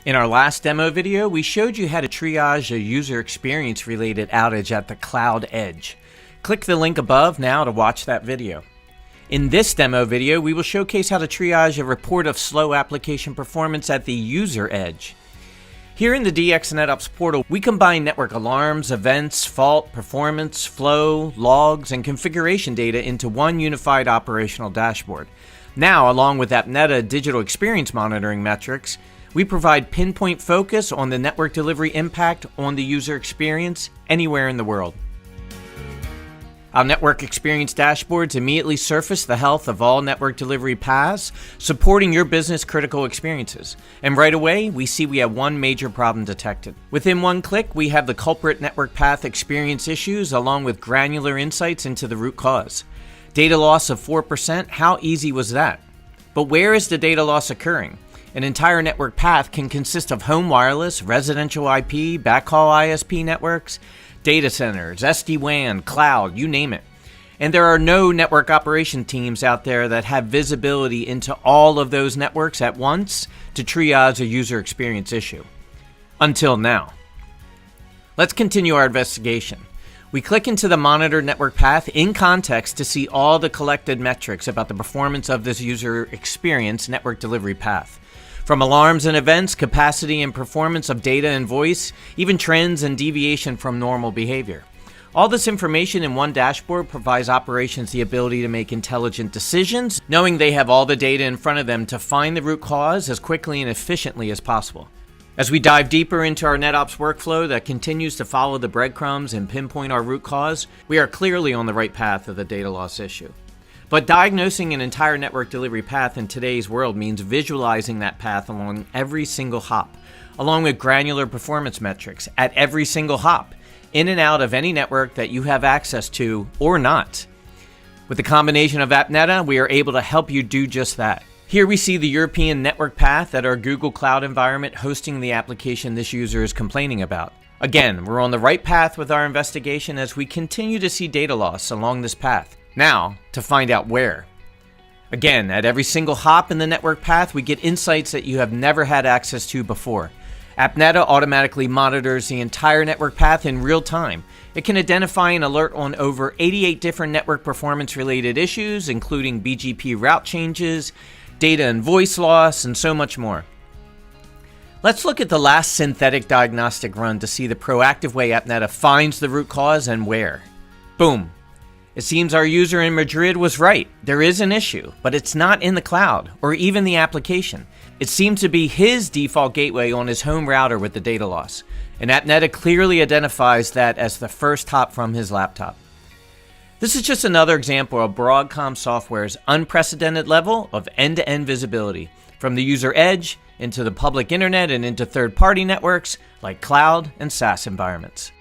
In our last demo video, we showed you how to triage a user experience related outage at the cloud edge. Click the link above now to watch that video. In this demo video, we will showcase how to triage a report of slow application performance at the user edge. Here in the DX NetOps portal, we combine network alarms, events, fault, performance, flow, logs, and configuration data into one unified operational dashboard. Now, along with AppNeta digital experience monitoring metrics, we provide pinpoint focus on the network delivery impact on the user experience anywhere in the world. Our network experience dashboards immediately surface the health of all network delivery paths, supporting your business critical experiences. And right away, we see we have one major problem detected. Within one click, we have the culprit network path experience issues along with granular insights into the root cause. Data loss of 4%, how easy was that? But where is the data loss occurring? An entire network path can consist of home wireless, residential IP, backhaul ISP networks, data centers, SD-WAN, cloud, you name it. And there are no network operation teams out there that have visibility into all of those networks at once to triage a user experience issue. Until now. Let's continue our investigation. We click into the monitor network path in context to see all the collected metrics about the performance of this user experience network delivery path. From alarms and events, capacity and performance of data and voice, even trends and deviation from normal behavior. All this information in one dashboard provides operations the ability to make intelligent decisions, knowing they have all the data in front of them to find the root cause as quickly and efficiently as possible. As we dive deeper into our NetOps workflow that continues to follow the breadcrumbs and pinpoint our root cause, we are clearly on the right path of the data loss issue. But diagnosing an entire network delivery path in today's world means visualizing that path along every single hop, along with granular performance metrics at every single hop, in and out of any network that you have access to or not. With the combination of AppNeta, we are able to help you do just that. Here we see the European network path at our Google Cloud environment hosting the application this user is complaining about. Again, we're on the right path with our investigation as we continue to see data loss along this path. Now, to find out where. Again, at every single hop in the network path, we get insights that you have never had access to before. AppNeta automatically monitors the entire network path in real time. It can identify and alert on over 88 different network performance related issues, including BGP route changes, data and voice loss, and so much more. Let's look at the last synthetic diagnostic run to see the proactive way AppNeta finds the root cause and where. Boom. It seems our user in Madrid was right. There is an issue, but it's not in the cloud or even the application. It seemed to be his default gateway on his home router with the data loss. And AppNeta clearly identifies that as the first hop from his laptop. This is just another example of Broadcom software's unprecedented level of end-to-end visibility, from the user edge into the public internet and into third-party networks like cloud and SaaS environments.